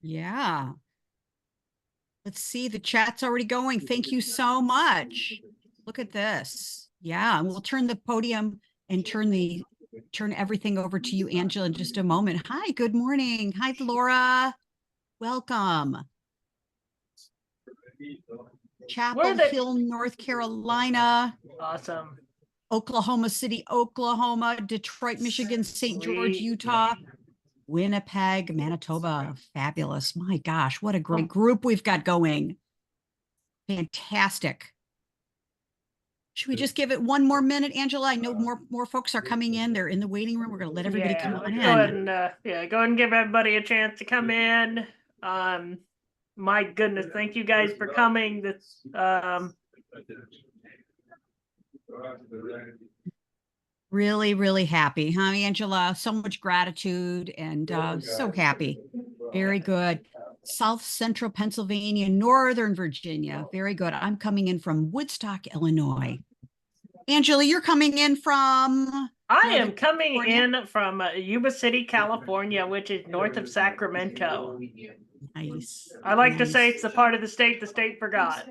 Yeah. Let's see, the chat's already going. Thank you so much. Look at this. Yeah, and we'll turn the podium and turn everything over to you, Angela, in just a moment. Hi, good morning. Hi, Laura. Welcome. Chapel Hill, North Carolina. Awesome. Oklahoma City, Oklahoma, Detroit, Michigan, St. George, Utah, Winnipeg, Manitoba. Fabulous. My gosh, what a great group we've got going. Fantastic. Should we just give it one more minute, Angela? I know more folks are coming in. They're in the waiting room. We're going to let everybody come on in. Go ahead and go ahead and give everybody a chance to come in. My goodness, thank you guys for coming. Really, really happy, huh, Angela? So much gratitude and so happy. Very good. South Central Pennsylvania, Northern Virginia. Very good. I'm coming in from Woodstock, Illinois. Angela, you're coming in from? I am coming in from Yuba City, California, which is north of Sacramento. Nice. I like to say it's the part of the state forgot.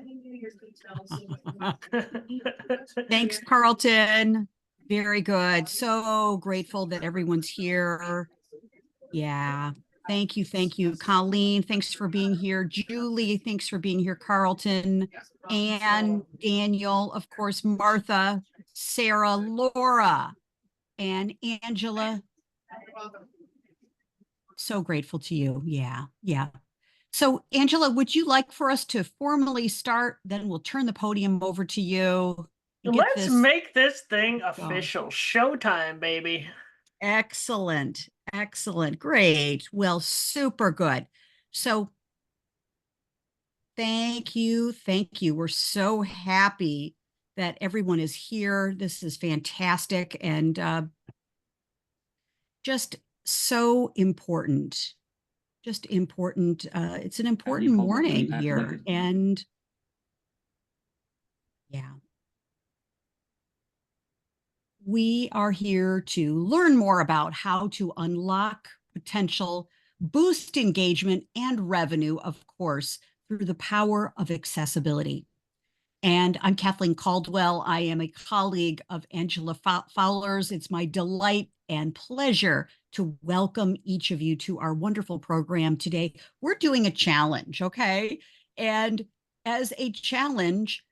Thanks, Carlton. Very good. So grateful that everyone's here. Yeah. Thank you. Thank you. Colleen, thanks for being here. Julie, thanks for being here. Carlton, and Daniel, of course, Martha, Sarah, Laura, and Angela. So grateful to you. Yeah. Yeah. So, Angela, would you like for us to formally start? Then we'll turn the podium over to you. Let's make this thing official. Showtime, baby. Excellent. Excellent. Great. Well, super good. So thank you. Thank you. We're so happy that everyone is here. This is fantastic and just so important. Just important. It's an important morning here. And yeah. We are here to learn more about how to unlock potential, boost engagement and revenue, of course, through the power of accessibility. And I'm Kathleen Caldwell. I am a colleague of Angela Fowler's. It's my delight and pleasure to welcome each of you to our wonderful program today. We're doing a challenge, okay? And as a challenge,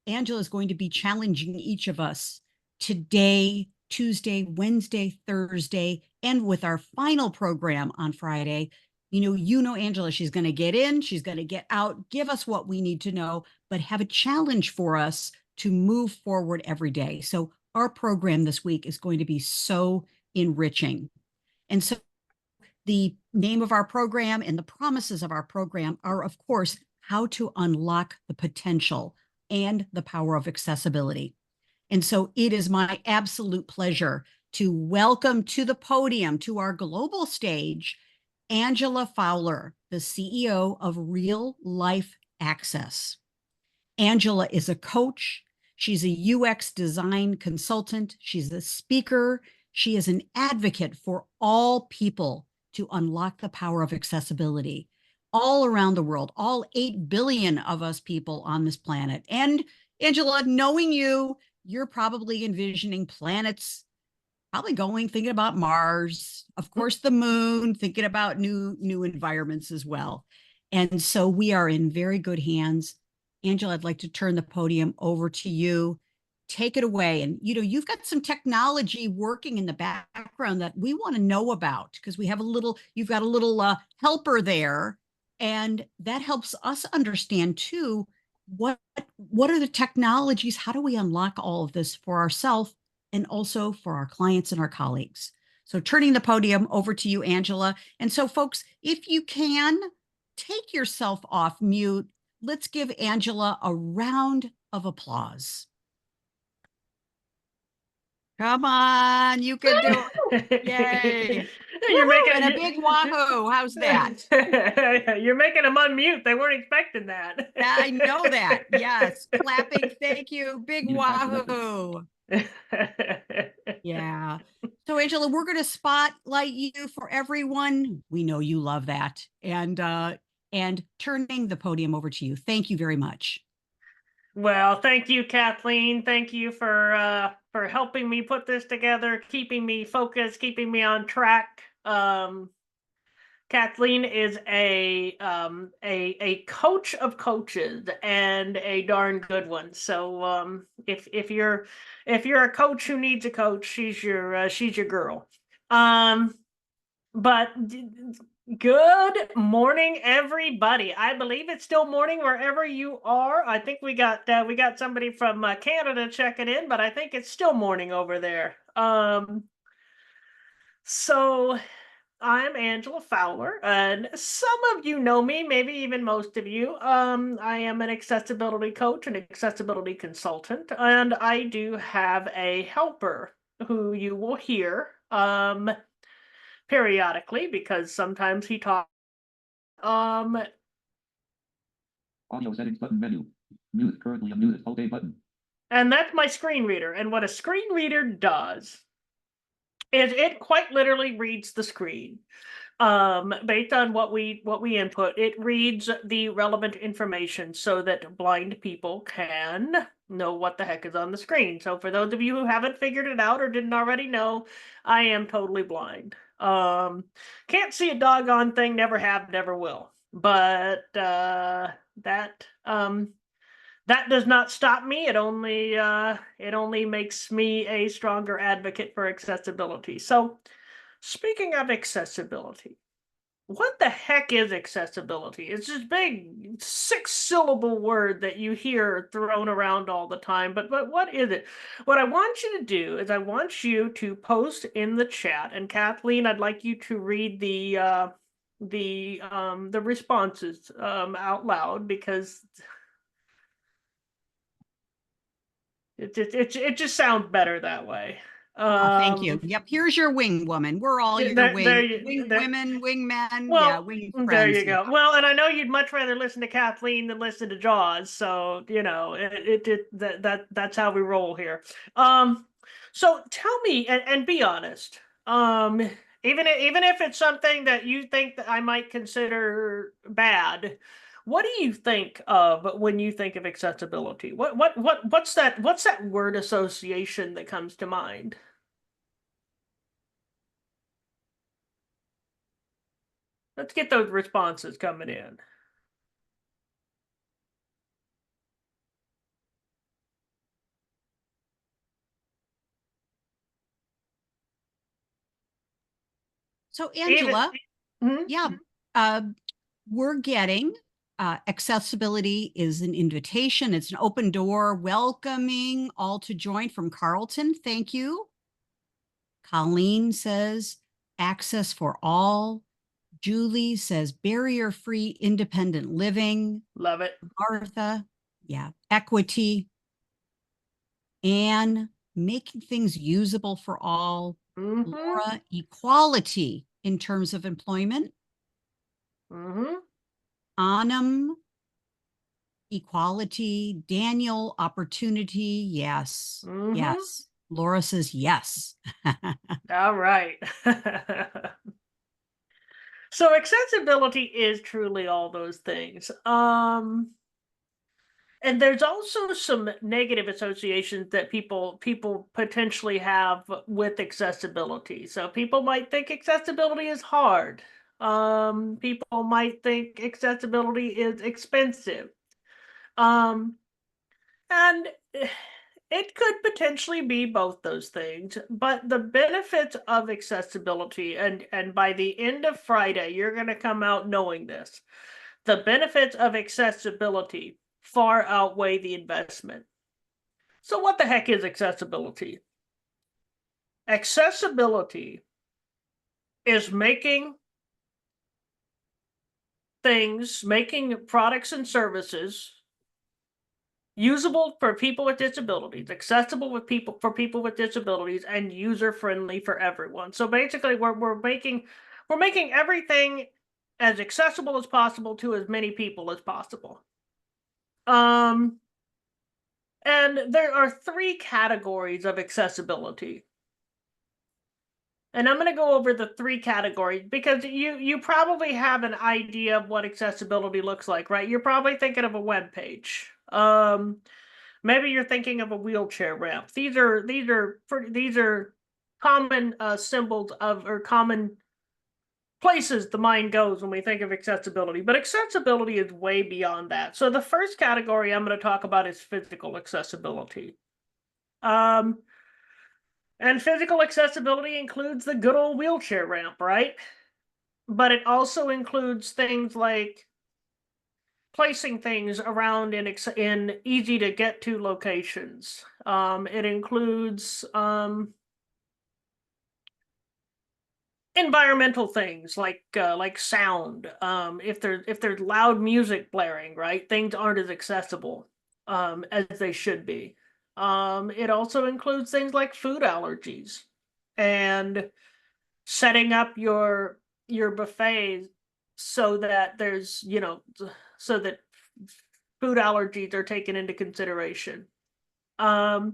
Angela is going to be challenging each of us today, Tuesday, Wednesday, Thursday, and with our final program on Friday. You know, Angela, she's going to get in, she's going to get out, give us what we need to know, but have a challenge for us to move forward every day. So our program this week is going to be so enriching. And so the name of our program and the promises of our program are, of course, how to unlock the potential and the power of accessibility. And so it is my absolute pleasure to welcome to the podium, to our global stage, Angela Fowler, the CEO of Real Life Access. Angela is a coach. She's a UX design consultant. She's a speaker. She is an advocate for all people to unlock the power of accessibility all around the world, all 8 billion of us people on this planet. And Angela, knowing you, you're probably envisioning planets, probably thinking about Mars, of course, the moon, thinking about new environments as well. And so we are in very good hands. Angela, I'd like to turn the podium over to you. Take it away. And, you've got some technology working in the background that we want to know about because you've got a little helper there. And that helps us understand too, what are the technologies? How do we unlock all of this for ourselves and also for our clients and our colleagues? So turning the podium over to you, Angela. And so folks, if you can, take yourself off mute. Let's give Angela a round of applause. Come on, you can do it. Yay. You're making a big wahoo. How's that? You're making them unmute. They weren't expecting that. I know that. Yes. Clapping. Thank you. Big wahoo. Yeah. So Angela, we're going to spotlight you for everyone. We know you love that. And turning the podium over to you. Thank you very much. Well, thank you, Kathleen. Thank you for helping me put this together, keeping me focused, keeping me on track. Kathleen is a coach of coaches and a darn good one. So if you're a coach who needs a coach, she's your girl. But good morning, everybody. I believe it's still morning wherever you are. I think we got somebody from Canada checking in, but I think it's still morning over there. So I'm Angela Fowler, and some of you know me, maybe even most of you. I am an accessibility coach and accessibility consultant, and I do have a helper who you will hear periodically because sometimes he talks. Audio settings button menu. Mute currently unmuted. OK button. And that's my screen reader. And what a screen reader does is it quite literally reads the screen. Based on what we input, it reads the relevant information so that blind people can know what the heck is on the screen. So for those of you who haven't figured it out or didn't already know, I am totally blind. Can't see a doggone thing, never have, never will. But that does not stop me. It only makes me a stronger advocate for accessibility. So speaking of accessibility, what the heck is accessibility? It's this big 6-syllable word that you hear thrown around all the time. But what is it? What I want you to do is I want you to post in the chat. And Kathleen, I'd like you to read the responses out loud because it just sounds better that way. Thank you. Yep. Here's your wing woman. We're all your wing women, wing men. Well, yeah, wing friends. There you go. Well, and I know you'd much rather listen to Kathleen than listen to Jaws, so that's how we roll here. So tell me and be honest. Even if it's something that you think that I might consider bad, what do you think of when you think of accessibility? What's that word association that comes to mind? Let's get those responses coming in. So Angela, yeah, we're getting accessibility is an invitation. It's an open door, welcoming all to join from Carlton. Thank you. Colleen says access for all. Julie says barrier-free independent living. Love it. Martha, yeah, equity. Anne, making things usable for all. Laura, equality in terms of employment. Anam, equality. Daniel, opportunity. Yes. Yes. Laura says yes. All right. So accessibility is truly all those things. And there's also some negative associations that people potentially have with accessibility. So people might think accessibility is hard. People might think accessibility is expensive. And it could potentially be both those things, but the benefits of accessibility, and by the end of Friday, you're going to come out knowing this. The benefits of accessibility far outweigh the investment. So what the heck is accessibility? Accessibility is making products and services usable for people with disabilities, accessible for people with disabilities, and user-friendly for everyone. So basically, we're making everything as accessible as possible to as many people as possible. And there are three categories of accessibility. And I'm going to go over the three categories because you probably have an idea of what accessibility looks like, right? You're probably thinking of a web page. Maybe you're thinking of a wheelchair ramp. These are common symbols of, or common places the mind goes when we think of accessibility. But accessibility is way beyond that. So the first category I'm going to talk about is physical accessibility. And physical accessibility includes the good old wheelchair ramp, right? But it also includes things like placing things around in easy to get to locations. It includes environmental things like sound. If there's loud music blaring, right, things aren't as accessible as they should be. It also includes things like food allergies and setting up your buffet so that there's, so that food allergies are taken into consideration. So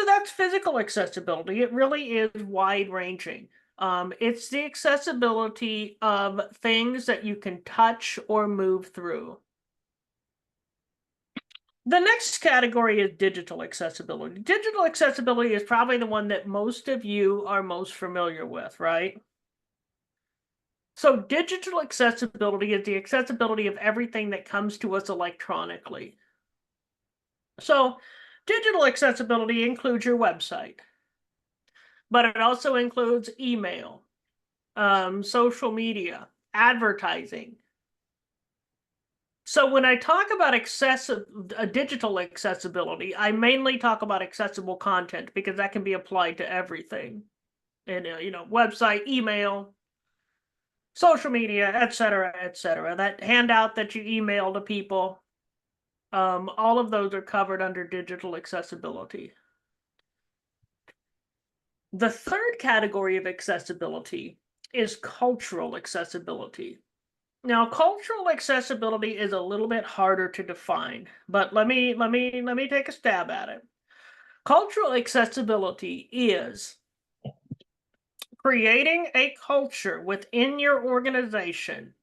that's physical accessibility. It really is wide ranging. It's the accessibility of things that you can touch or move through. The next category is digital accessibility. Digital accessibility is probably the one that most of you are most familiar with, right? So digital accessibility is the accessibility of everything that comes to us electronically. So digital accessibility includes your website, but it also includes email, social media, advertising. So when I talk about digital accessibility, I mainly talk about accessible content because that can be applied to everything. And website, email, social media, etc., etc. That handout that you email to people, all of those are covered under digital accessibility. The third category of accessibility is cultural accessibility. Now, cultural accessibility is a little bit harder to define, but let me take a stab at it. Cultural accessibility is creating a culture within your organization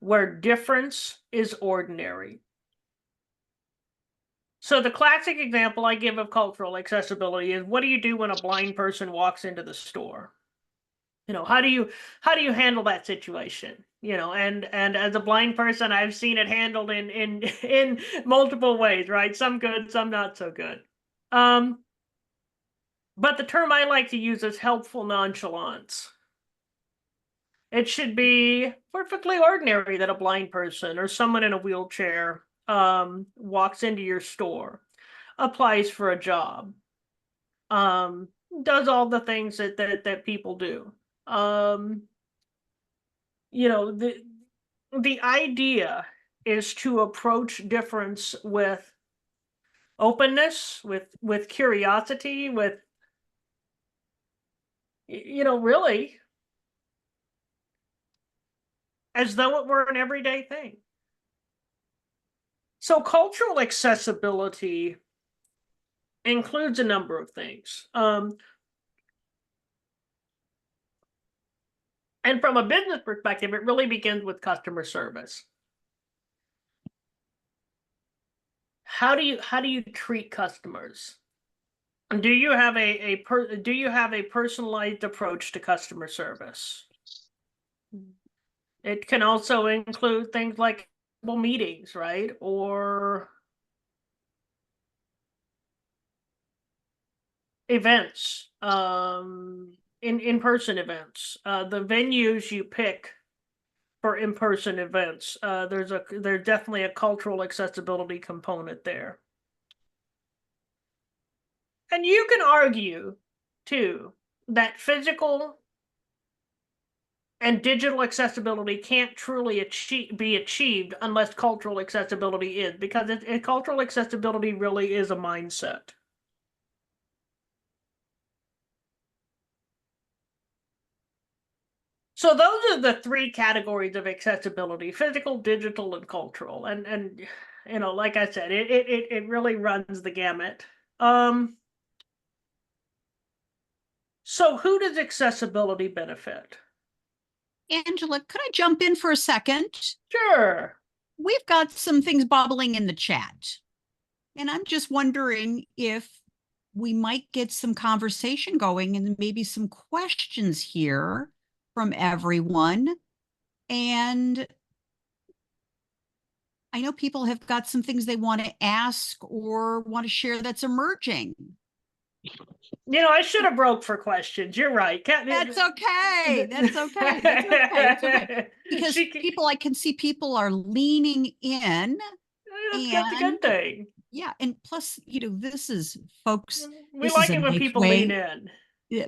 where difference is ordinary. So the classic example I give of cultural accessibility is, what do you do when a blind person walks into the store? How do you handle that situation? And as a blind person, I've seen it handled in multiple ways, right? Some good, some not so good. But the term I like to use is helpful nonchalance. It should be perfectly ordinary that a blind person or someone in a wheelchair walks into your store, applies for a job, does all the things that people do. The idea is to approach difference with openness, with curiosity, with really as though it were an everyday thing. So cultural accessibility includes a number of things. And from a business perspective, it really begins with customer service. How do you treat customers? Do you have a personalized approach to customer service? It can also include things like meetings, right? Or events, in-person events. The venues you pick for in-person events, there's definitely a cultural accessibility component there. And you can argue, too, that physical and digital accessibility can't truly be achieved unless cultural accessibility is, because cultural accessibility really is a mindset. So those are the three categories of accessibility: physical, digital, and cultural. And you know, like I said, it really runs the gamut. So who does accessibility benefit? Angela, could I jump in for a second? Sure. We've got some things bubbling in the chat. And I'm just wondering if we might get some conversation going and maybe some questions here from everyone. And I know people have got some things they want to ask or want to share that's emerging. You know, I should have broke for questions. You're right. That's okay. That's okay. That's okay. That's okay. Because She people, I can see people are leaning in. that's a good thing. Yeah. And plus, this is folks. We This like is a it when nice people way. lean in.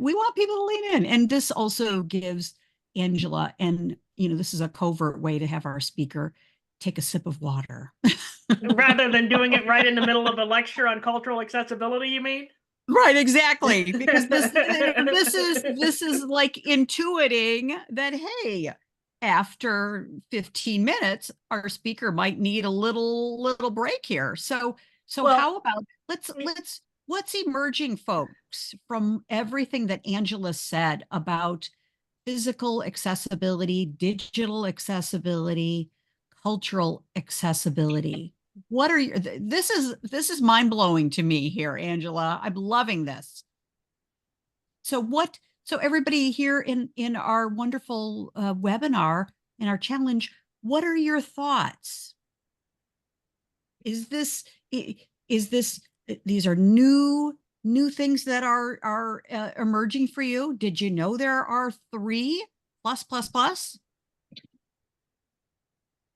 We want people to lean in. And this also gives Angela, and this is a covert way to have our speaker take a sip of water. Rather than doing it right in the middle of a lecture on cultural accessibility, you mean? Right, exactly. Because this is like intuiting that, hey, after 15 minutes, our speaker might need a little break here. So Well, how about what's emerging, folks, from everything that Angela said about physical accessibility, digital accessibility, cultural accessibility? What are you, this is mind-blowing to me here, Angela. I'm loving this. So everybody here in our wonderful webinar, in our challenge, what are your thoughts? These are new things that are emerging for you? Did you know there are 3 plus plus plus?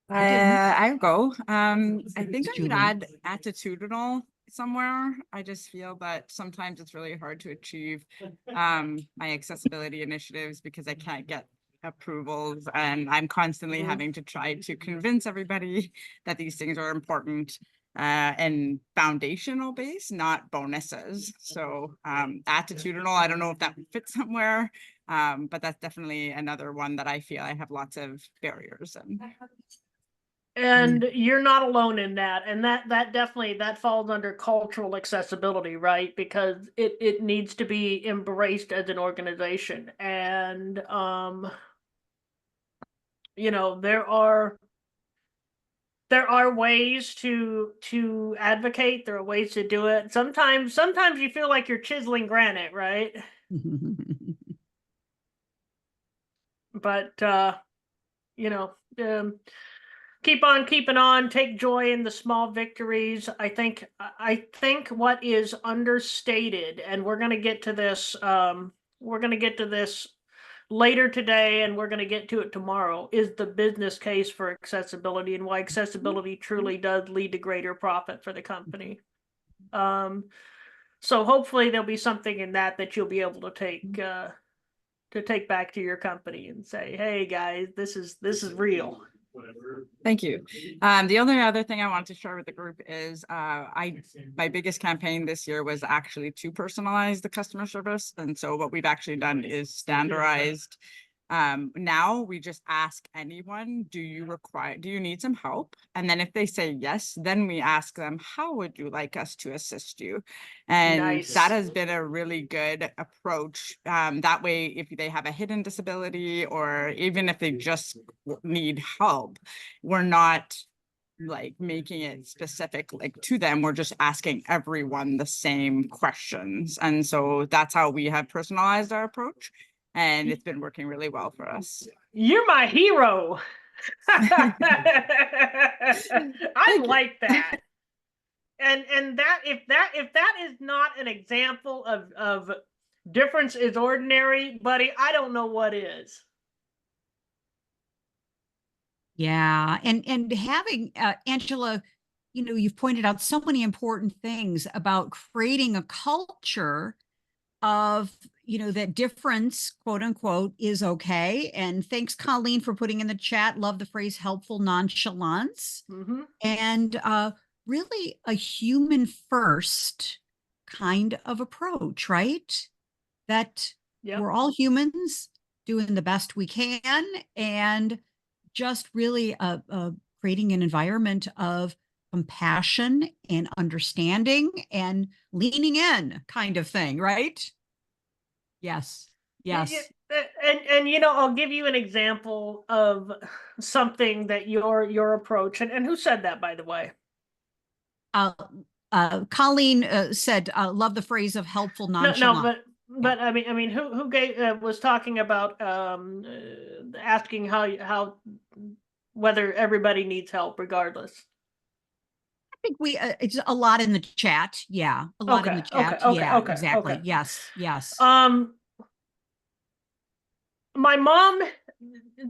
I'll go. I think Thanks, I would Julie. add attitudinal somewhere. I just feel that sometimes it's really hard to achieve my accessibility initiatives because I can't get approvals, and I'm constantly having to try to convince everybody that these things are important and foundational base, not bonuses. So attitudinal, I don't know if that would fit somewhere, but that's definitely another one that I feel I have lots of barriers in. And you're not alone in that. And that definitely falls under cultural accessibility, right? Because it needs to be embraced as an organization. And there are ways to advocate, there are ways to do it. Sometimes you feel like you're chiseling granite, right? But keep on keeping on, take joy in the small victories. I think what is understated, and we're going to get to this later today, and we're going to get to it tomorrow, is the business case for accessibility and why accessibility truly does lead to greater profit for the company. So hopefully there'll be something in that you'll be able to take back to your company and say, hey guys, this is real. Thank you. The only other thing I want to share with the group is my biggest campaign this year was actually to personalize the customer service. And so what we've actually done is standardized. Now we just ask anyone, do you need some help? And then if they say yes, then we ask them, how would you like us to assist you? And Nice. That has been a really good approach. That way, if they have a hidden disability or even if they just need help, we're not like making it specific like to them. We're just asking everyone the same questions. And so that's how we have personalized our approach. And it's been working really well for us. You're my hero. I like that. And that if that is not an example of difference is ordinary, buddy, I don't know what is. Yeah, and having Angela, you've pointed out so many important things about creating a culture of that difference, quote unquote, is okay. And thanks, Colleen, for putting in the chat. Love the phrase helpful nonchalance. Mm-hmm. And really a human first kind of approach, right? That Yep. we're all humans doing the best we can, and just really creating an environment of compassion and understanding and leaning in kind of thing, right? Yes. Yes. And I'll give you an example of something that your approach, and who said that, by the way? Colleen said, love the phrase of helpful No, nonchalant. but I mean, who gave was talking about asking how whether everybody needs help regardless. I think it's a lot in the chat. Yeah. A lot in the chat. Yeah, exactly. Okay. Yes. Yes. My mom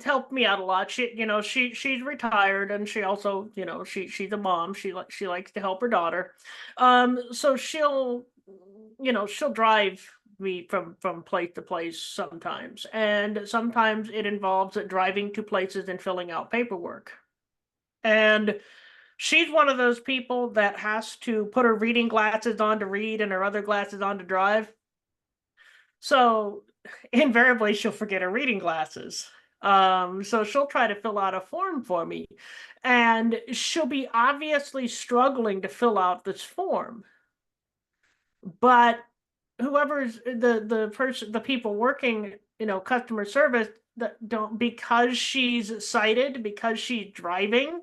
helped me out a lot. She's retired, and she also, she's a mom. She likes to help her daughter. So she'll drive me from place to place sometimes, and sometimes it involves driving to places and filling out paperwork. And she's one of those people that has to put her reading glasses on to read and her other glasses on to drive. So invariably she'll forget her reading glasses. So she'll try to fill out a form for me, and she'll be obviously struggling to fill out this form. But whoever's the people working, customer service, that don't, because she's sighted, because she's driving,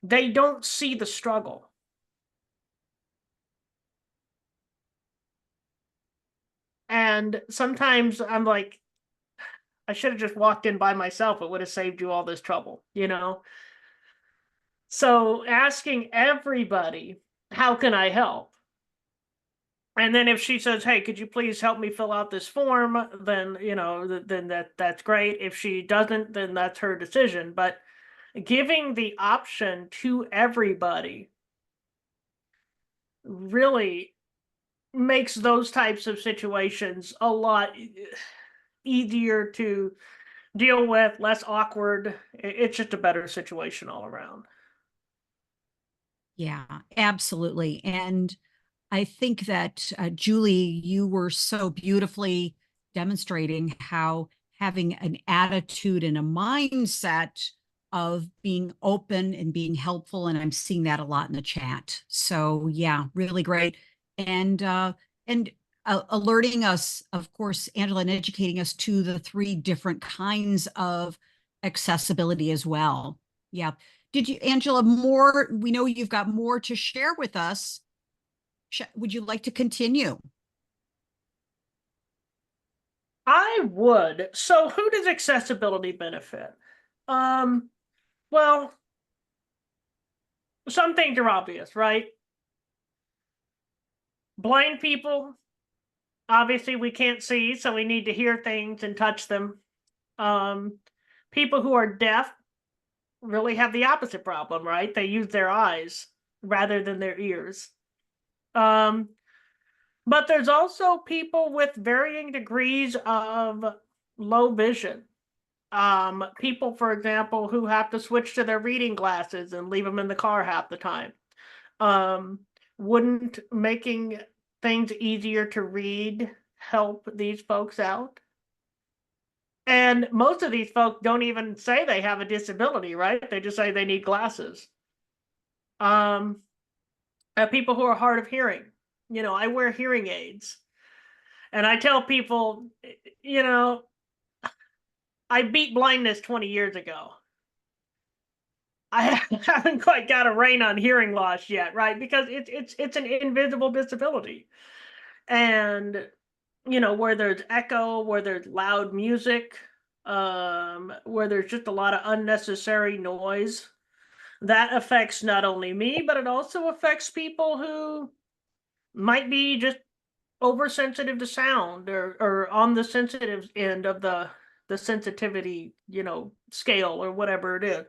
they don't see the struggle. And sometimes I'm like, I should have just walked in by myself. It would have saved you all this trouble, So asking everybody, how can I help? And then if she says, hey, could you please help me fill out this form? Then, then that's great. If she doesn't, then that's her decision. But giving the option to everybody really makes those types of situations a lot easier to deal with, less awkward. It's just a better situation all around. Yeah, absolutely. And I think that, Julie, you were so beautifully demonstrating how having an attitude and a mindset of being open and being helpful. And I'm seeing that a lot in the chat. So yeah, really great. And alerting us, of course, Angela, and educating us to the 3 different kinds of accessibility as well. Yeah. Did you, Angela, we know you've got more to share with us. Would you like to continue? I would. So who does accessibility benefit? Well, some things are obvious, right? Blind people, obviously we can't see, so we need to hear things and touch them. People who are deaf really have the opposite problem, right? They use their eyes rather than their ears. But there's also people with varying degrees of low vision. People, for example, who have to switch to their reading glasses and leave them in the car half the time. Wouldn't making things easier to read help these folks out? And most of these folks don't even say they have a disability, right? They just say they need glasses. People who are hard of hearing. I wear hearing aids. And I tell people, I beat blindness 20 years ago. I haven't quite got a rein on hearing loss yet, right? Because it's an invisible disability. And where there's echo, where there's loud music, where there's just a lot of unnecessary noise, that affects not only me, but it also affects people who might be just oversensitive to sound, or on the sensitive end of the sensitivity, scale, or whatever it is.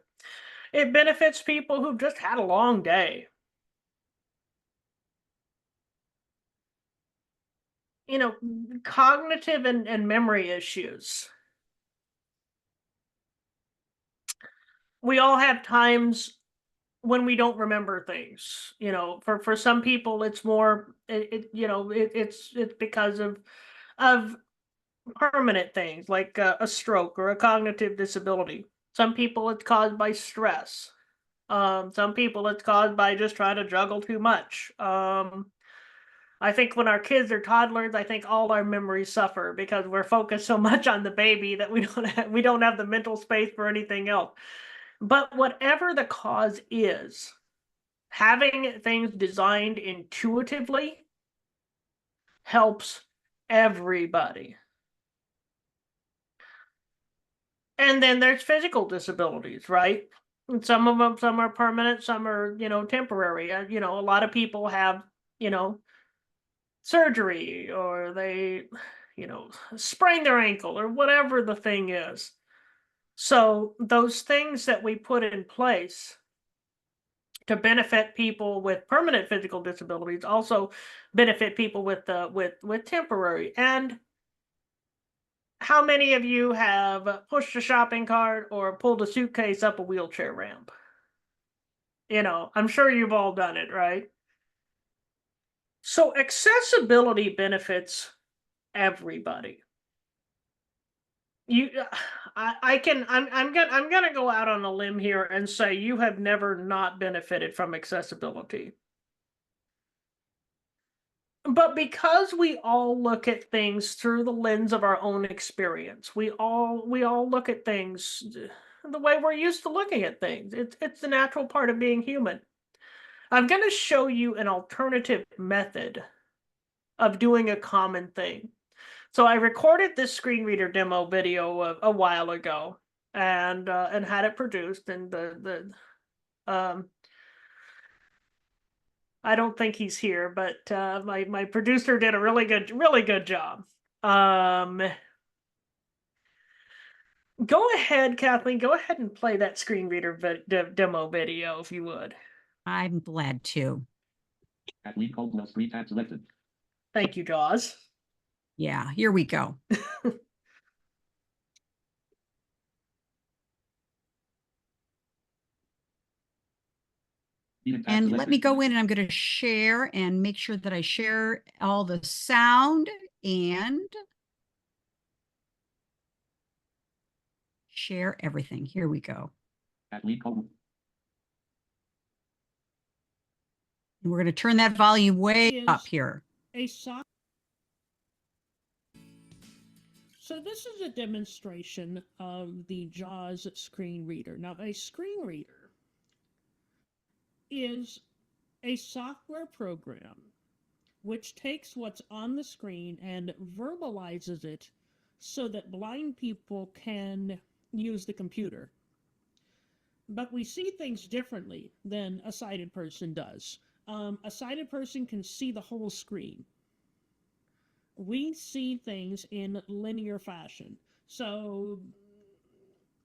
It benefits people who've just had a long day. Cognitive and memory issues. We all have times when we don't remember things. For some people, it's more it's because of permanent things like a stroke or a cognitive disability. Some people, it's caused by stress. Some people it's caused by just trying to juggle too much. I think when our kids are toddlers, I think all our memories suffer because we're focused so much on the baby that we don't have the mental space for anything else. But whatever the cause is, having things designed intuitively helps everybody. And then there's physical disabilities, right? And some of them, some are permanent, some are, temporary. A lot of people have, surgery, or they, sprain their ankle, or whatever the thing is. So those things that we put in place to benefit people with permanent physical disabilities also benefit people with temporary. And how many of you have pushed a shopping cart or pulled a suitcase up a wheelchair ramp? I'm sure you've all done it, right? So accessibility benefits everybody. You I'm gonna go out on a limb here and say you have never not benefited from accessibility. But because we all look at things through the lens of our own experience, we all look at things the way we're used to looking at things. It's the natural part of being human. I'm going to show you an alternative method of doing a common thing. So I recorded this screen reader demo video a while ago, and had it produced, and the I don't think he's here, but my producer did a really good job. Go ahead, Kathleen. Go ahead and play that screen reader demo video, if you would. I'm glad to. Kathleen Caldwell screen tab selected. Thank you, Jaws. Yeah, here we go. And let me go in, and I'm going to share and make sure that I share all the sound and share everything. Here we go. Kathleen Caldwell. And we're going to turn that volume way up here. So this is a demonstration of the JAWS screen reader. Now, a screen reader is a software program which takes what's on the screen and verbalizes it so that blind people can use the computer. But we see things differently than a sighted person does. A sighted person can see the whole screen. We see things in linear fashion. So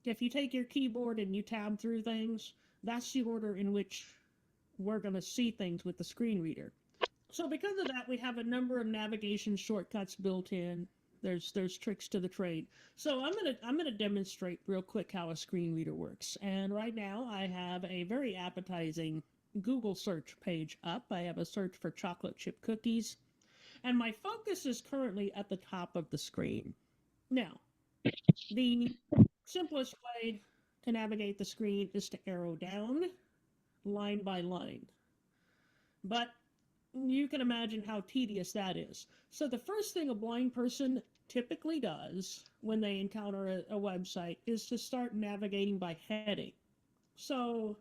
if you take your keyboard and you tab through things, that's the order in which we're going to see things with the screen reader. So because of that, we have a number of navigation shortcuts built in. There's tricks to the trade. So I'm gonna demonstrate real quick how a screen reader works. And right now I have a very appetizing Google search page up. I have a search for chocolate chip cookies, and my focus is currently at the top of the screen. Now, the simplest way to navigate the screen is to arrow down line by line. But you can imagine how tedious that is. So the first thing a blind person typically does when they encounter a website is to start navigating by heading. So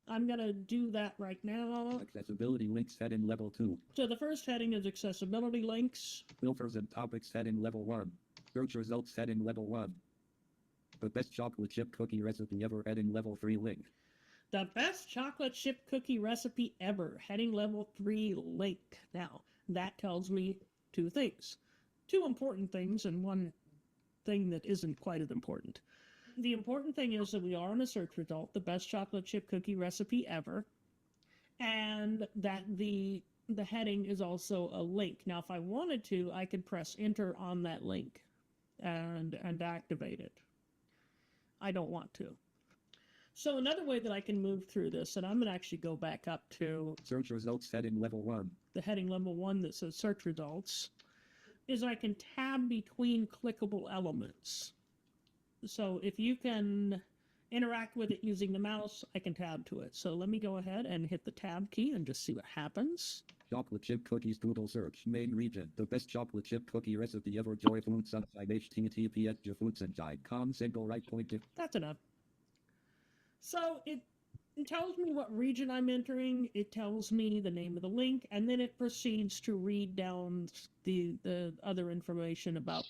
I'm going to do that right now. Accessibility links set in level 2. So the first heading is accessibility links. Filters and topics set in level 1. Search results set in level 1. The best chocolate chip cookie recipe ever heading level 3 link. The best chocolate chip cookie recipe ever, heading level 3 link. Now, that tells me two things. Two important things and one thing that isn't quite as important. The important thing is that we are on a search result, the best chocolate chip cookie recipe ever, and that the heading is also a link. Now, if I wanted to, I could press enter on that link and activate it. I don't want to. So another way that I can move through this, and I'm going to actually go back up to search results set in level 1. The heading level 1 that says search results, is I can tab between clickable elements. So if you can interact with it using the mouse, I can tab to it. So let me go ahead and hit the tab key and just see what happens. Chocolate chip cookies Google search. Main region. The best chocolate chip cookie recipe ever. Joy Food Sunshine HTTPS joyfoodsunshine.com. Single right point. That's enough. So it tells me what region I'm entering. It tells me the name of the link, and then it proceeds to read down the other information about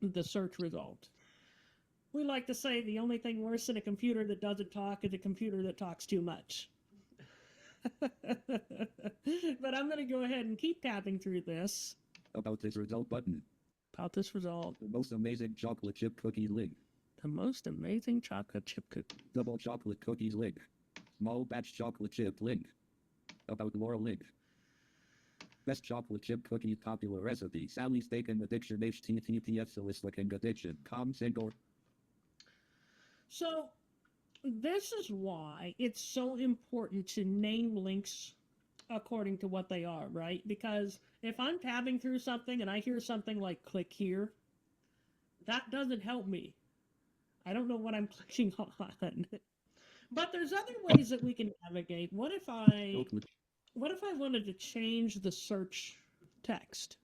the search result. We like to say the only thing worse than a computer that doesn't talk is a computer that talks too much. But I'm going to go ahead and keep tapping through this. About this result button. About this result. The most amazing chocolate chip cookie link. The most amazing chocolate chip cookie. Double chocolate cookies link. Small batch chocolate chip link. About more link. Best chocolate chip cookie popular recipe. Sally's Bacon Addiction HTTPS Looking Addiction. Single. So this is why it's so important to name links according to what they are, right? Because if I'm tabbing through something and I hear something like click here, that doesn't help me. I don't know what I'm clicking on. But there's other ways that we can navigate. What if I wanted to change the search text?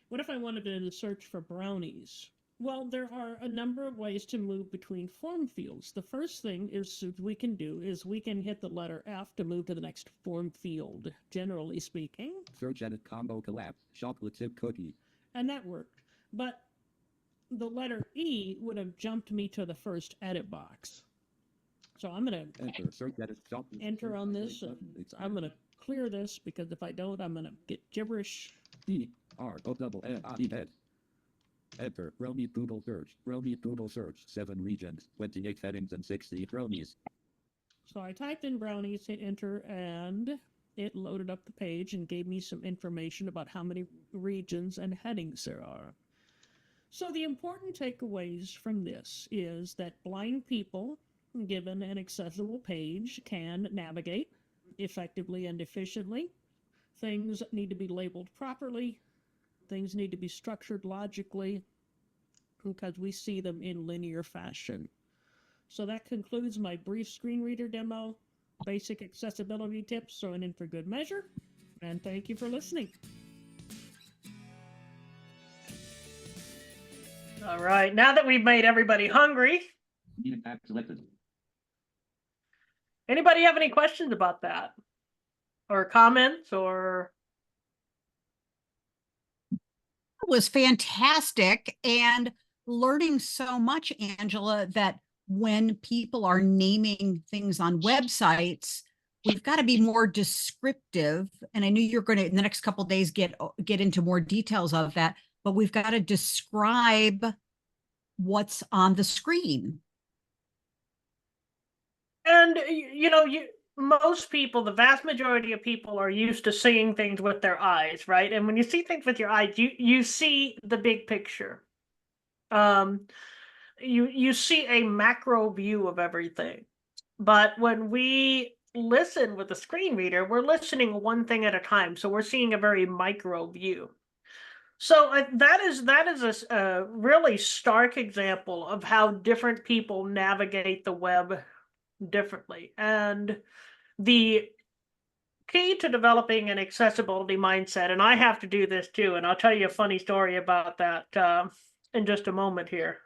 What if I wanted to search for brownies? Well, there are a number of ways to move between form fields. The first thing we can do is we can hit the letter F to move to the next form field, generally speaking. Search edit combo collapse. Chocolate chip cookie. And that worked. But the letter E would have jumped me to the first edit box. So I'm going to Enter. Search edit chocolate. enter on this. I'm going to clear this because if I don't, I'm going to get gibberish. E-R-O-double-N-I-E-N. Enter. Brownie Google search. Brownie Google search. 7 regions, 28 headings, and 60 brownies. So I typed in brownies, hit enter, and it loaded up the page and gave me some information about how many regions and headings there are. So the important takeaways from this is that blind people, given an accessible page, can navigate effectively and efficiently. Things need to be labeled properly. Things need to be structured logically because we see them in linear fashion. So that concludes my brief screen reader demo. Basic accessibility tips thrown in for good measure. And thank you for listening. All right, now that we've made everybody hungry, Meeting tab selected. anybody have any questions about that? Or comments or? It was fantastic and learning so much, Angela, that when people are naming things on websites, we've got to be more descriptive. And I knew you're going to, in the next couple of days, get into more details of that, but we've got to describe what's on the screen. And most people, the vast majority of people are used to seeing things with their eyes, right? And when you see things with your eyes, you see the big picture. You see a macro view of everything. But when we listen with a screen reader, we're listening one thing at a time. So we're seeing a very micro view. So that is a really stark example of how different people navigate the web differently. And the key to developing an accessibility mindset, and I have to do this too, and I'll tell you a funny story about that in just a moment here.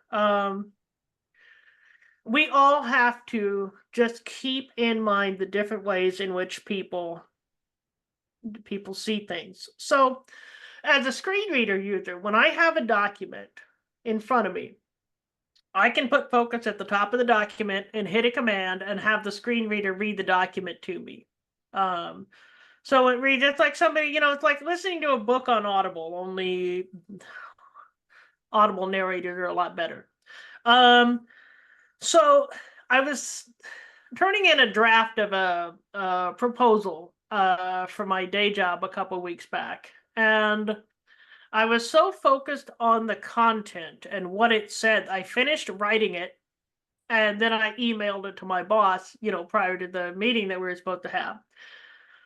We all have to just keep in mind the different ways in which people see things. So as a screen reader user, when I have a document in front of me, I can put focus at the top of the document and hit a command and have the screen reader read the document to me. So it reads, it's like somebody, it's like listening to a book on Audible, only Audible narrators are a lot better. So I was turning in a draft of a proposal for my day job a couple of weeks back. And I was so focused on the content and what it said, I finished writing it, and then I emailed it to my boss, prior to the meeting that we were supposed to have.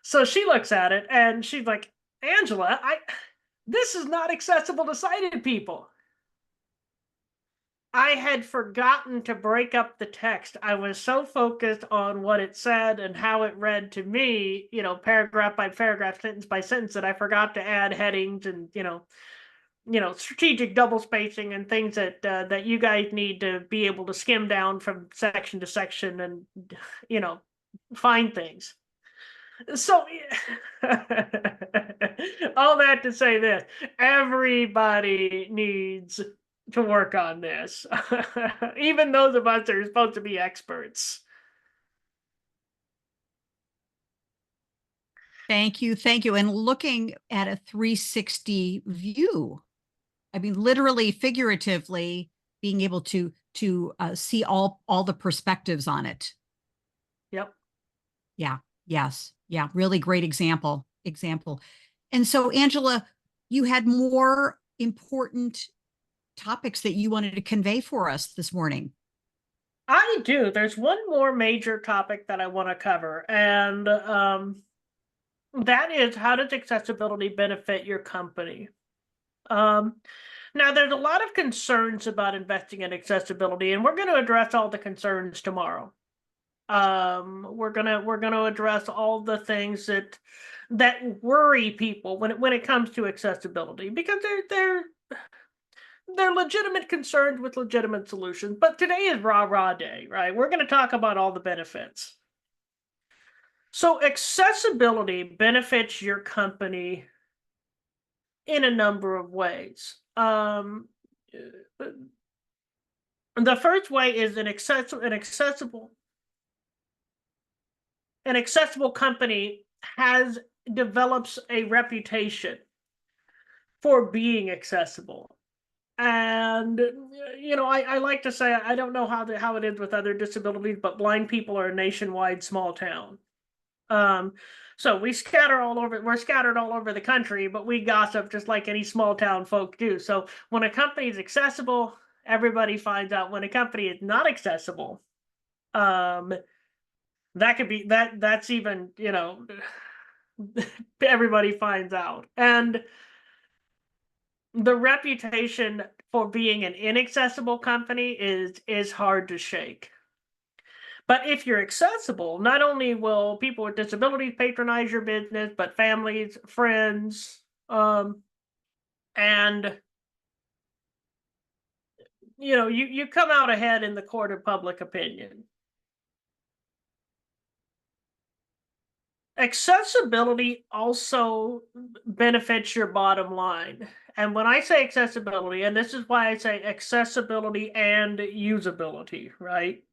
So she looks at it and she's like, Angela, this is not accessible to sighted people. I had forgotten to break up the text. I was so focused on what it said and how it read to me, paragraph by paragraph, sentence by sentence, that I forgot to add headings and, strategic double spacing and things that you guys need to be able to skim down from section to section and, find things. So all that to say this, everybody needs to work on this. Even those of us that are supposed to be experts. Thank you. Thank you. And looking at a 360 view, I mean, literally, figuratively, being able to see all the perspectives on it. Yep. Yeah. Yes. Yeah. Really great example. And so, Angela, you had more important topics that you wanted to convey for us this morning. I do. There's one more major topic that I want to cover, and that is, how does accessibility benefit your company? Now, there's a lot of concerns about investing in accessibility, and we're going to address all the concerns tomorrow. We're gonna address all the things that worry people when it comes to accessibility, because they're legitimate concerns with legitimate solutions. But today is rah day, right? We're going to talk about all the benefits. So accessibility benefits your company in a number of ways. The first way is an accessible company develops a reputation for being accessible. And I like to say, I don't know how it is with other disabilities, but blind people are a nationwide small town. So we're scattered all over the country, but we gossip just like any small town folk do. So when a company is accessible, everybody finds out. When a company is not accessible, that could be that's even, everybody finds out. And the reputation for being an inaccessible company is hard to shake. But if you're accessible, not only will people with disabilities patronize your business, but families, friends, and you come out ahead in the court of public opinion. Accessibility also benefits your bottom line. And when I say accessibility, and this is why I say accessibility and usability, right?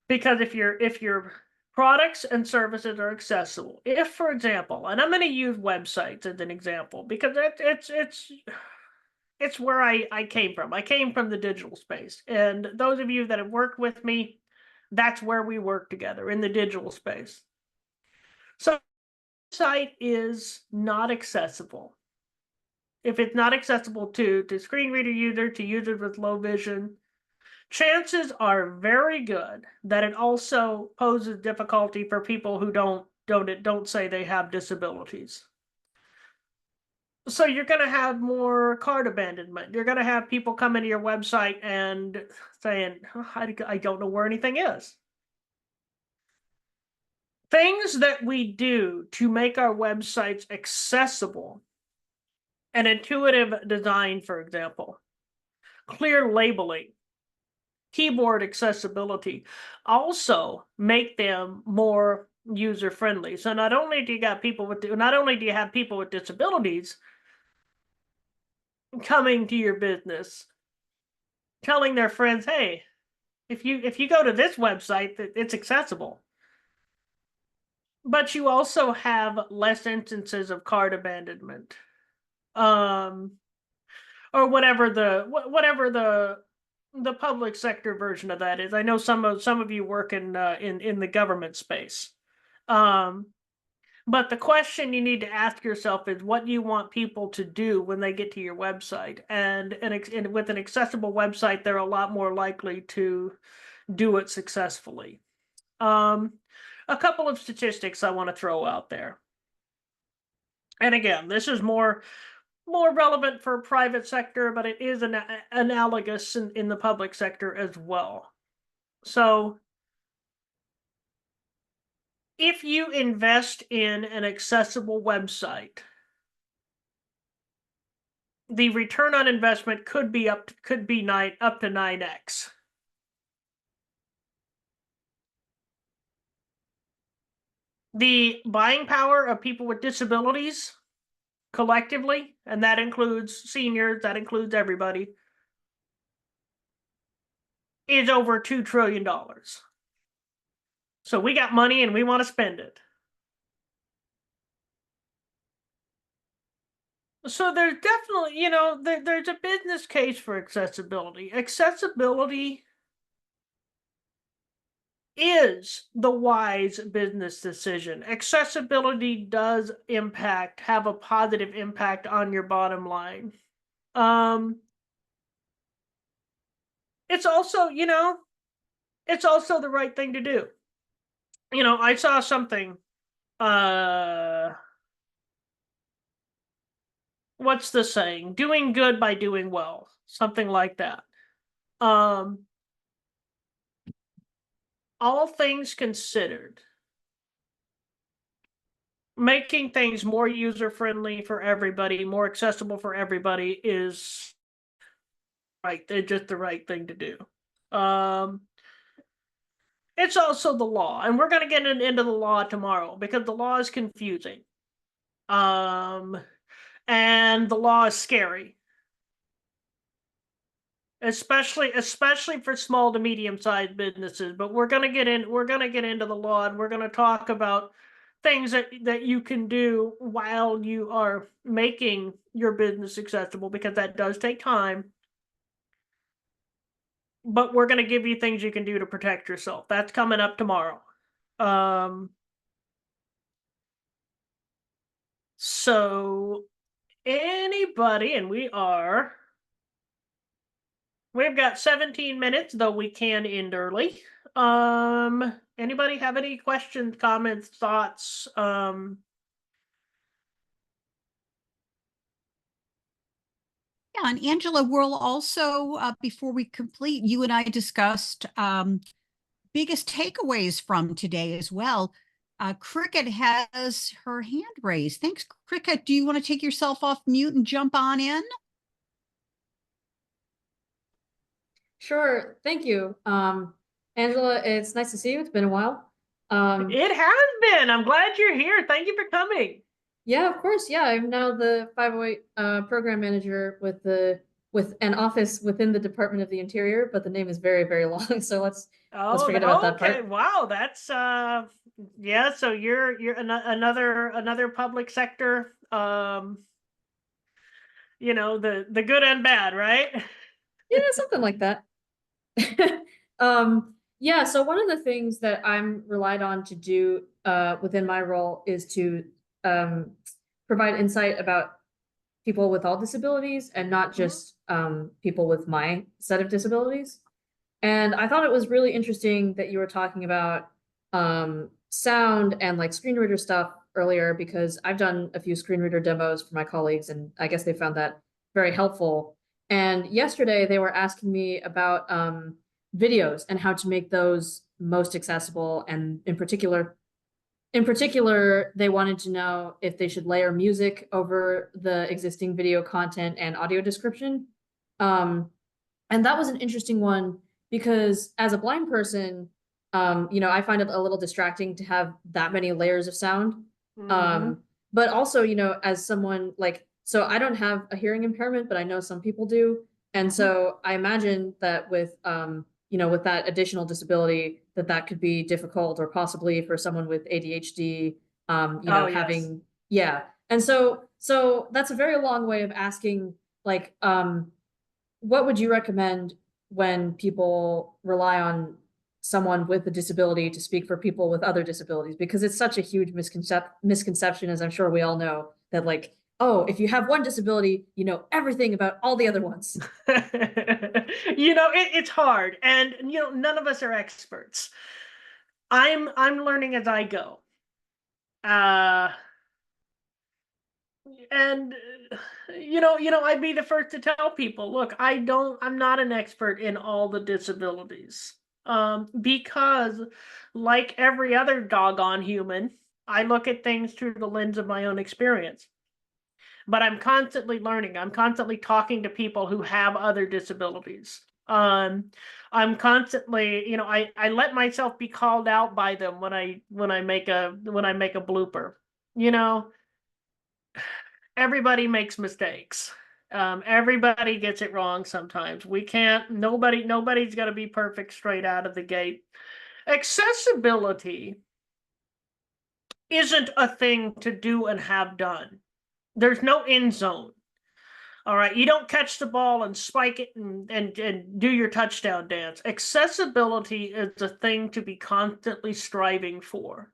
Because if your products and services are accessible, if, for example, and I'm going to use websites as an example, because it's where I came from. I came from the digital space. And those of you that have worked with me, that's where we work together, in the digital space. So the site is not accessible. If it's not accessible to screen reader users, to users with low vision, chances are very good that it also poses difficulty for people who don't say they have disabilities. So you're going to have more cart abandonment. You're going to have people come into your website and saying, I don't know where anything is. Things that we do to make our websites accessible, an intuitive design, for example, clear labeling, keyboard accessibility, also make them more user-friendly. So not only do you have people with disabilities coming to your business, telling their friends, hey, if you go to this website, it's accessible. But you also have less instances of cart abandonment, or whatever the public sector version of that is. I know some of you work in the government space, but the question you need to ask yourself is, what do you want people to do when they get to your website? And with an accessible website, they're a lot more likely to do it successfully. A couple of statistics I want to throw out there. And again, this is more more relevant for private sector, but it is analogous in the public sector as well. So if you invest in an accessible website, the return on investment could be up to 9x. The buying power of people with disabilities collectively, and that includes seniors, that includes everybody, is over $2 trillion. So we got money and we want to spend it. So there's definitely, there's a business case for accessibility. Accessibility is the wise business decision. Accessibility does have a positive impact on your bottom line. It's also, it's also the right thing to do. I saw something, what's the saying? Doing good by doing well. Something like that. All things considered, making things more user-friendly for everybody, more accessible for everybody is right. They're just the right thing to do. It's also the law, and we're going to get into the law tomorrow because the law is confusing. And the law is scary. Especially for small to medium-sized businesses, but we're going to get into the law, and we're going to talk about things that you can do while you are making your business accessible, because that does take time. But we're going to give you things you can do to protect yourself. That's coming up tomorrow. So anybody, and we've got 17 minutes, though we can end early. Anybody have any questions, comments, thoughts? Yeah, and Angela, we'll also, before we complete, you and I discussed biggest takeaways from today as well. Cricket has her hand raised. Thanks, Cricket. Do you want to take yourself off mute and jump on in? Sure, thank you. Angela, it's nice to see you. It's been a while. It has been. I'm glad you're here. Thank you for coming. Yeah, of course. Yeah, I'm now the 508 program manager with an office within the Department of the Interior, but the name is very, very long. So let's forget about that part. Wow, that's yeah. So you're another public sector. The good and bad, right? Yeah, something like that. Yeah, so one of the things that I'm relied on to do within my role is to provide insight about people with all disabilities and not just people with my set of disabilities. And I thought it was really interesting that you were talking about sound and like screen reader stuff earlier, because I've done a few screen reader demos for my colleagues, and I guess they found that very helpful. And yesterday they were asking me about videos and how to make those most accessible. And in particular, they wanted to know if they should layer music over the existing video content and audio description. And that was an interesting one because as a blind person, I find it a little distracting to have that many layers of sound. But also, as someone so I don't have a hearing impairment, but I know some people do. And so I imagine that with that additional disability, that could be difficult, or possibly for someone with ADHD, having, yeah. And so that's a very long way of asking, what would you recommend when people rely on someone with a disability to speak for people with other disabilities? Because it's such a huge misconception, as I'm sure we all know, that oh, if you have one disability, you know everything about all the other ones. It's hard, and none of us are experts. I'm learning as I go. And I'd be the first to tell people, look, I'm not an expert in all the disabilities. Because like every other doggone human, I look at things through the lens of my own experience. But I'm constantly learning. I'm constantly talking to people who have other disabilities. I'm constantly, I let myself be called out by them when I make a blooper. You know, everybody makes mistakes. Everybody gets it wrong sometimes. We can't, nobody's got to be perfect straight out of the gate. Accessibility isn't a thing to do and have done. There's no end zone. All right, you don't catch the ball and spike it and do your touchdown dance. Accessibility is a thing to be constantly striving for.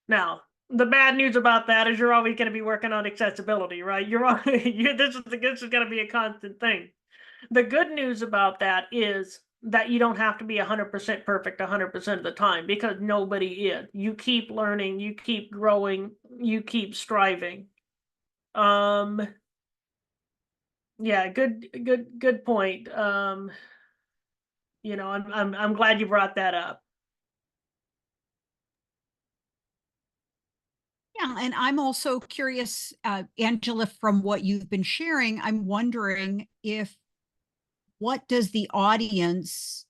Now, the bad news about that is you're always going to be working on accessibility, right? This is going to be a constant thing. The good news about that is that you don't have to be 100% perfect 100% of the time, because nobody is. You keep learning, you keep growing, you keep striving. Yeah, good point. I'm glad you brought that up. Yeah, and I'm also curious, Angela, from what you've been sharing, I'm wondering what does the audience,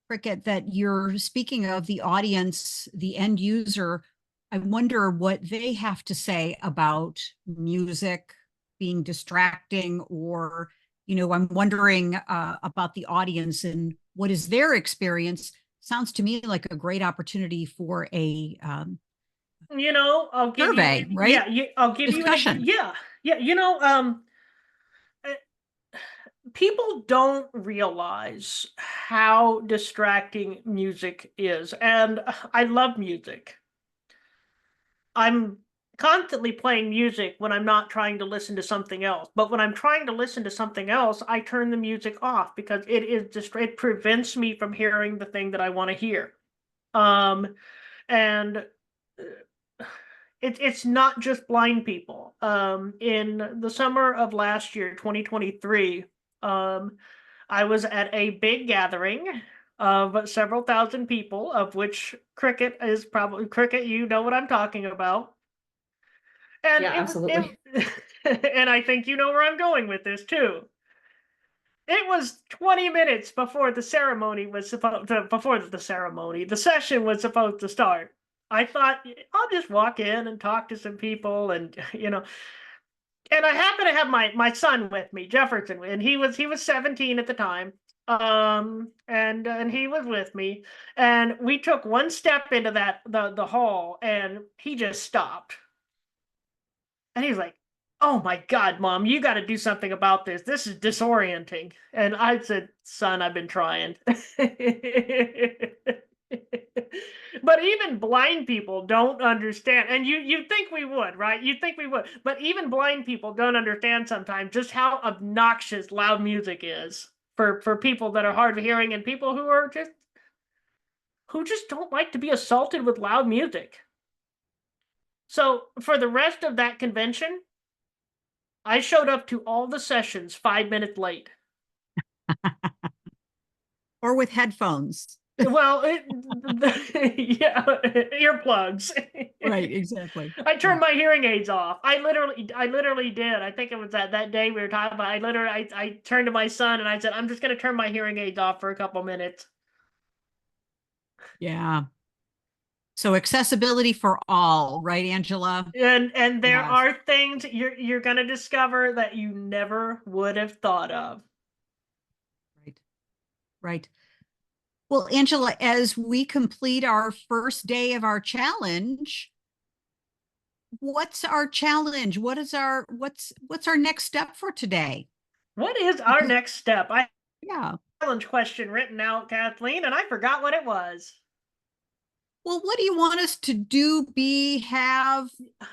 Cricket, that you're speaking of, the audience, the end user, I wonder what they have to say about music being distracting, or, I'm wondering about the audience and what is their experience. Sounds to me like a great opportunity for a I'll give survey, you, right? I'll give Discussion. you, people don't realize how distracting music is, and I love music. I'm constantly playing music when I'm not trying to listen to something else. But when I'm trying to listen to something else, I turn the music off because it prevents me from hearing the thing that I want to hear. And it's not just blind people. In the summer of last year, 2023, I was at a big gathering of several thousand people, of which Cricket is probably Cricket. You know what I'm talking about. And Yeah, absolutely. and I think you know where I'm going with this too. It was 20 minutes before the ceremony was supposed to, before the ceremony, the session was supposed to start. I thought I'll just walk in and talk to some people, and and I happen to have my son with me, Jefferson, and he was 17 at the time. And he was with me, and we took one step into the hall, and he just stopped. And he's like, "Oh my God, Mom, you got to do something about this. This is disorienting." And I said, "Son, I've been trying." But even blind people don't understand. And you think we would, right? You think we would. But even blind people don't understand sometimes just how obnoxious loud music is for people that are hard of hearing, and people who just don't like to be assaulted with loud music. So for the rest of that convention, I showed up to all the sessions 5 minutes late. Or with headphones. Well, yeah, earplugs. Right, exactly. I turned my hearing aids off. I literally did. I think it was that day we were talking about. I turned to my son and I said, "I'm just going to turn my hearing aids off for a couple minutes." Yeah. So accessibility for all, right, Angela? And there Yes. are things you're going to discover that you never would have thought of. Right. Right. Well, Angela, as we complete our first day of our challenge, what's our challenge? What's our next step for today? What is our next step? I Yeah. challenge question written out, Kathleen, and I forgot what it was. Well, what do you want us to do, have?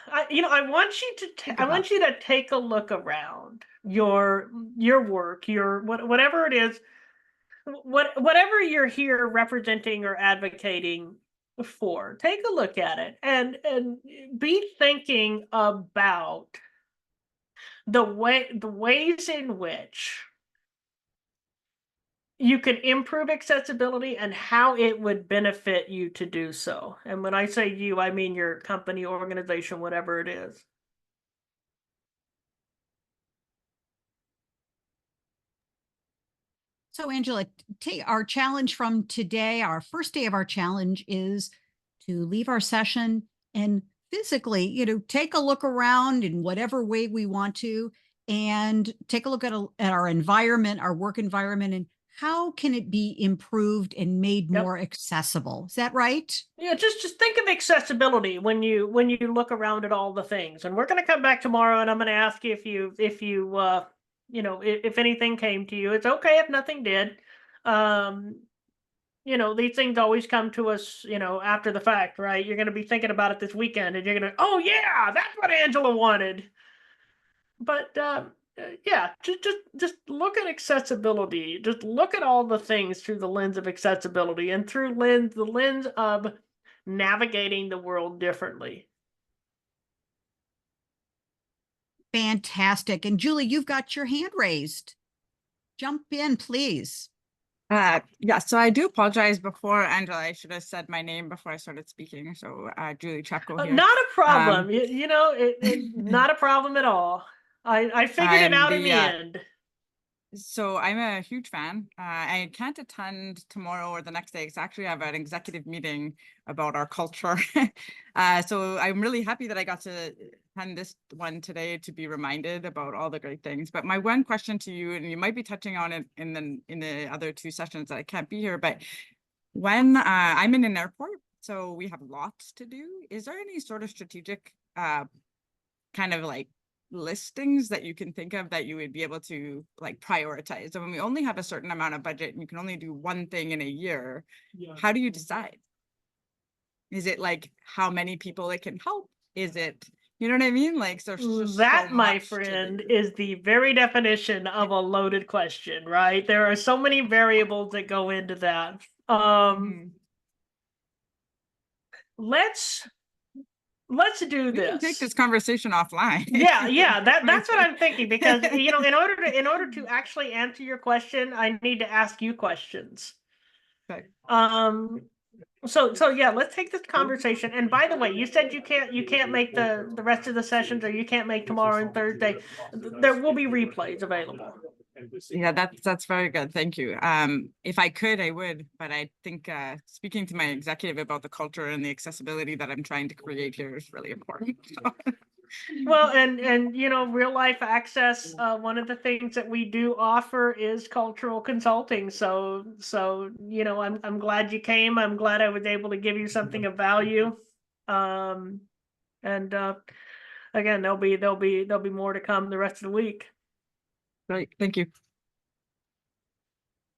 I want you to I want you to take a look around your work, whatever it is, whatever you're here representing or advocating. for. Take a look at it and be thinking about the ways in which you can improve accessibility and how it would benefit you to do so. And when I say you, I mean your company, organization, whatever it is. So Angela, take our challenge from today. Our first day of our challenge is to leave our session and physically, take a look around in whatever way we want to, and take a look at our environment, our work environment, and how can it be improved and made Yep. more accessible? Is that right? Yeah, just think of accessibility when you look around at all the things. And we're going to come back tomorrow, and I'm going to ask you if if anything came to you. It's okay if nothing did. These things always come to us, after the fact, right? You're going to be thinking about it this weekend, and you're going to, oh yeah, that's what Angela wanted. But yeah, just look at accessibility. Just look at all the things through the lens of accessibility and through the lens of navigating the world differently. Fantastic. And Julie, you've got your hand raised. Jump in, please. Yeah, so I do apologize before, Angela. I should have said my name before I started speaking. So Julie Chapko here. Not a problem. Not a problem at all. I figured it out in the end. So I'm a huge fan. I can't attend tomorrow or the next day. It's actually I have an executive meeting about our culture. So I'm really happy that I got to attend this one today to be reminded about all the great things. But my one question to you, and you might be touching on it in the other two sessions that I can't be here, but when I'm in an airport, so we have lots to do. Is there any sort of strategic kind of like listings that you can think of that you would be able to like prioritize? So when we only have a certain amount of budget and you can only do one thing in a year, how do you decide? Is it like how many people it can help? Is it, you know what I mean? Like, so that, my friend, is the very definition of a loaded question, right? There are so many variables that go into that. Let's do this. We can take this conversation offline. Yeah, that's what I'm thinking, because in order to actually answer your question, I need to ask you questions. Okay. So yeah, let's take this conversation. And by the way, you said you can't make the rest of the sessions, or you can't make tomorrow and Thursday. There will be replays available. Yeah, that's very good. Thank you. If I could, I would, but I think speaking to my executive about the culture and the accessibility that I'm trying to create here is really important. Well, and real life access, one of the things that we do offer is cultural consulting. So I'm glad you came. I'm glad I was able to give you something of value. And again, there'll be more to come the rest of the week. Great, thank you.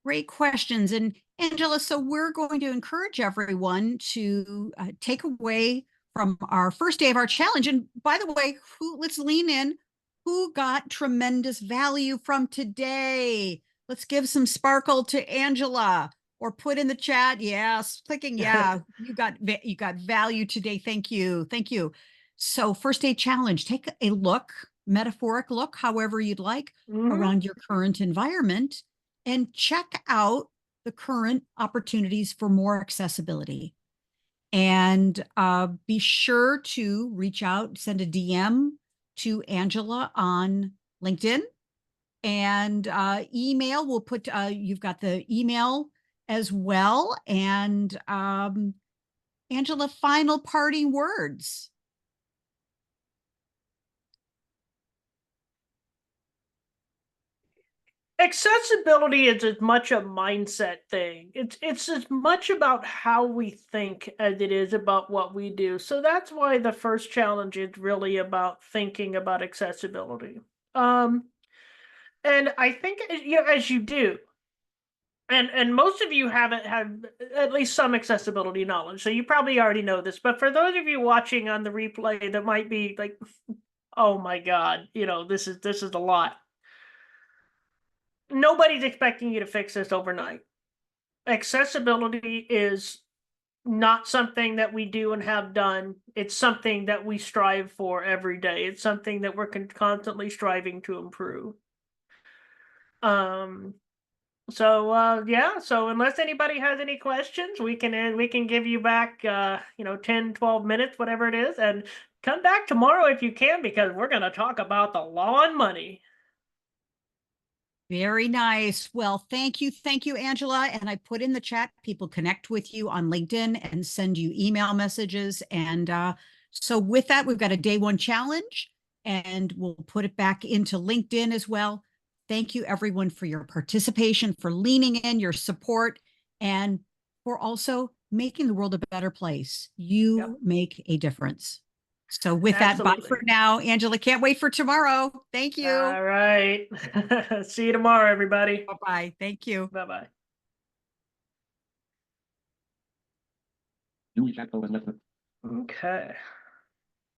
Great questions. And Angela, so we're going to encourage everyone to take away from our first day of our challenge. And by the way, let's lean in. Who got tremendous value from today? Let's give some sparkle to Angela, or put in the chat. Yes, clicking. Yeah, you got value today. Thank you. Thank you. So first day challenge, take a look, metaphoric look, however you'd like, around your current environment, and check out the current opportunities for more accessibility. And be sure to reach out, send a DM to Angela on LinkedIn, and email. We'll put, you've got the email as well. And Angela, final parting words. Accessibility is as much a mindset thing. It's as much about how we think as it is about what we do. So that's why the first challenge is really about thinking about accessibility. And I think, as you do, and most of you have at least some accessibility knowledge, so you probably already know this. But for those of you watching on the replay that might be like, oh my God, this is a lot. Nobody's expecting you to fix this overnight. Accessibility is not something that we do and have done. It's something that we strive for every day. It's something that we're constantly striving to improve. So unless anybody has any questions, we can give you back 10, 12 minutes, whatever it is, and come back tomorrow if you can, because we're going to talk about the law and money. Very nice. Well, thank you. Thank you, Angela. And I put in the chat, people connect with you on LinkedIn and send you email messages. And so with that, we've got a day one challenge and we'll put it back into LinkedIn as well. Thank you everyone for your participation, for leaning in, your support, and for also making the world a better place. You Yep. make a difference. So with that, bye for Absolutely. now. Angela, can't wait for tomorrow. Thank you. All right. See you tomorrow, everybody. Bye-bye. Thank you. Bye-bye. Julie Chatko has left the Okay.